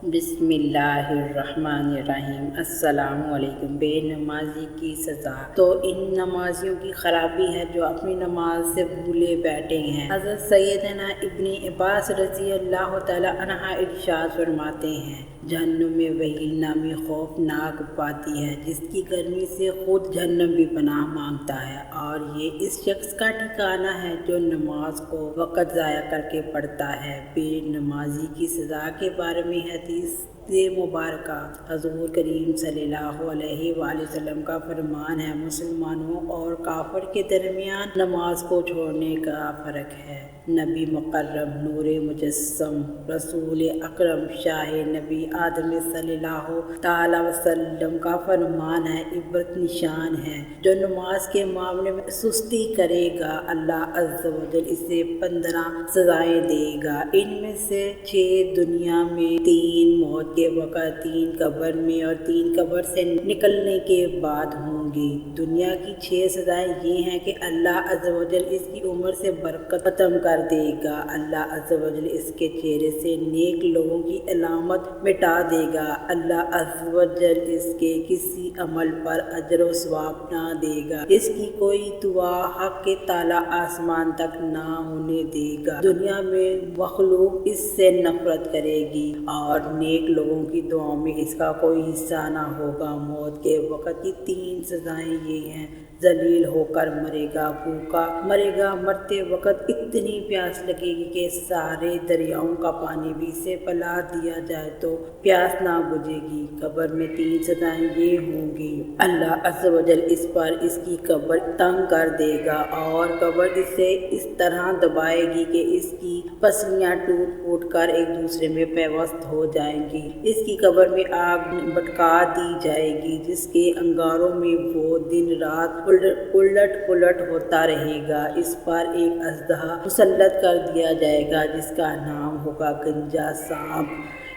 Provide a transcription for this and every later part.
बिस्मिल्लाहिर्रहमानिर्रहीम। अस्सलाम वालेकुम। बे नमाजी की सज़ा। तो इन नमाजियों की खराबी है जो अपनी नमाज से भूले बैठे हैं। हज़रत सैयदना इब्ने अब्बास रज़ी अल्लाह तआला अन्हा इरशाद फरमाते हैं, जहन्नुम में वही नामी खौफनाक पाती है जिसकी गर्मी से खुद जहन्नम भी पनाह मांगता है, और ये इस शख्स का ठिकाना है जो नमाज को वक़्त ज़ाया करके पढ़ता है। बेनमाजी की सज़ा के बारे में हदीस मुबारक हज़ूर करीम सल्लल्लाहु अलैहि वसल्लम का फरमान है, मुसलमानों और काफिर के दरमियान नमाज को छोड़ने का फ़र्क है। नबी मुकर्रम नूरे मुजस्सम रसूल अकरम शाह नबी आदम सल्लल्लाहु ताला वसल्लम का फरमान है, इबरत निशान है जो नमाज के मामले में सुस्ती करेगा, अल्लाह अज़्ज़ा व जल इसे 15 सजाएं देगा। इनमें से 6 दुनिया में, 3 मौत के वक़्त, 3 कब्र में और 3 कब्र से निकलने के बाद होंगी। दुनिया की 6 सजाएं ये हैं कि अल्लाह अज़्ज़ा व जल इसकी उम्र से बरकत खत्म कर देगा, अल्लाह अज़्ज़ा व जल इसके चेहरे से नेक लोगों की अलामत मिटा देगा, अल्लाह अज़्ज़ा व जल इसके किसी अमल पर अजर व सवाब ना देगा, इसकी कोई दुआ हक के ताला आसमान तक ना होने देगा। दुनिया में मखलूक इससे नफरत करेगी और नेक लोगों की दुआओं में इसका कोई हिस्सा ना होगा। मौत के वक़्त की 3 सजाएं ये हैं, जलील होकर मरेगा, भूखा मरेगा, मरते वक़्त इतनी प्यास लगेगी कि सारे दरियाओं का पानी भी इसे पिला दिया जाए तो प्यास ना बुझेगी। कब्र में 3 सजाएं ये होंगी, अल्लाह अज़्ज़ा व जल इस पर इसकी कब्र तंग कर देगा और कब्र इसे इस तरह दबाएगी कि इसकी पसलियाँ टूट फूट कर एक दूसरे में पेवस्त हो जाएंगी। इसकी कब्र में आग भड़का दी जाएगी जिसके अंगारों में वो दिन रात उलट पुलट होता रहेगा। इस पर एक अजदहा मुसल्लत कर दिया जाएगा जिसका नाम होगा गंजा सांप।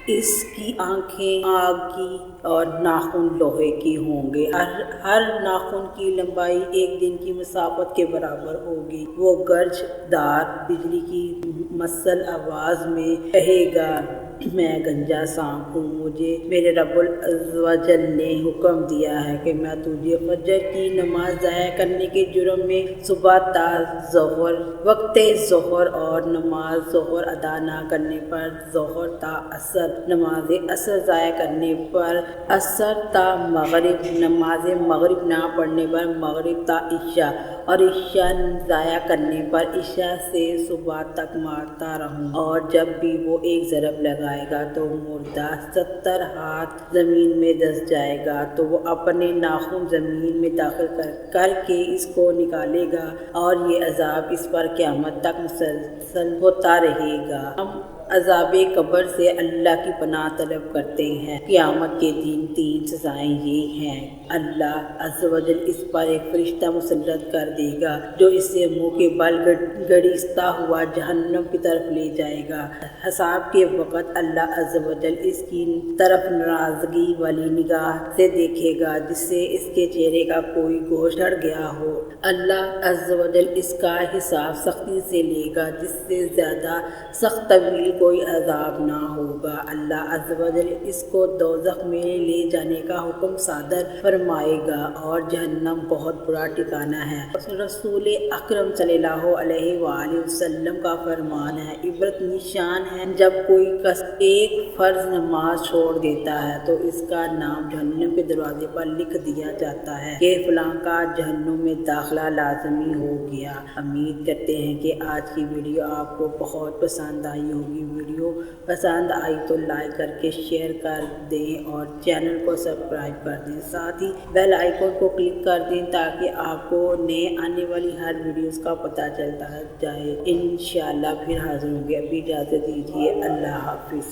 इसकी आंखें आग की और नाखून लोहे की होंगे। हर नाखून की लंबाई 1 दिन की मुसाफत के बराबर होगी। वो गर्जदार बिजली की मसल आवाज में कहेगा, मैं गंजा सांप हूँ, मुझे मेरे रब्बुल अज़्ज़ा व जल ने हुक्म दिया है कि मैं तुझे फजर की नमाज ज़ाया करने के जुर्म में सुबह ता ज़ोहर, वक्ते ज़ोहर और नमाज ज़ोहर अदा ना करने पर ज़ोहर ता असर, नमाज असर ज़ाया करने पर असर ता मगरिब, नमाज मगरिब ना पढ़ने पर मगरिब ता इशा और इशा ज़ाया करने पर इशा से सुबह तक मारता रहूँ। और जब भी वो एक ज़रब लगाएगा तो मुर्दा 70 हाथ ज़मीन में धंस जाएगा, तो वो अपने नाखून ज़मीन में दाखिल करके इसको निकालेगा और ये अजाब इस पर क़यामत तक मुसलसल होता रहेगा। हम अज़ाबे कब्र से अल्लाह की पनाह तलब करते हैं। क़यामत के दिन 3 सजाएं ये हैं, अल्लाह अज़्ज़ा व जल इस पर एक फरिश्ता मुसल्लत कर देगा जो इसे मुँह के बल गड़ीसता हुआ जहन्नम की तरफ ले जाएगा। हिसाब के वक़्त अल्लाह अज़्ज़ा व जल इसकी तरफ नाराज़गी वाली निगाह से देखेगा जिससे इसके चेहरे का कोई गोश्त झड़ गया हो। अल्लाह अज़्ज़ा व जल इसका हिसाब सख्ती से लेगा जिससे ज़्यादा सख्त तवील कोई अज़ाब ना होगा। अल्लाह अज़्ज़ा व जल इसको दोज़ख में ले जाने का हुक्म सादर फरमाएगा और जहन्नम बहुत बुरा ठिकाना है। रसूल अकरम सल्लल्लाहु अलैहि वसल्लम का फरमान है, इबरत निशान है जब कोई एक फ़र्ज़ नमाज छोड़ देता है तो इसका नाम जहन्नम के दरवाजे पर लिख दिया जाता है कि फलां का जहन्नम में दाखिला लाज़मी हो गया। उम्मीद करते हैं कि आज की वीडियो आपको बहुत पसंद आई होगी। वीडियो पसंद आई तो लाइक करके शेयर कर दें और चैनल को सब्सक्राइब कर दें, साथ ही बेल आइकन को क्लिक कर दें ताकि आपको नए आने वाली हर वीडियोस का पता चलता जाए। इंशाअल्लाह फिर हाजिर होंगे। अभी इजाज़त दीजिए, अल्लाह हाफिज़।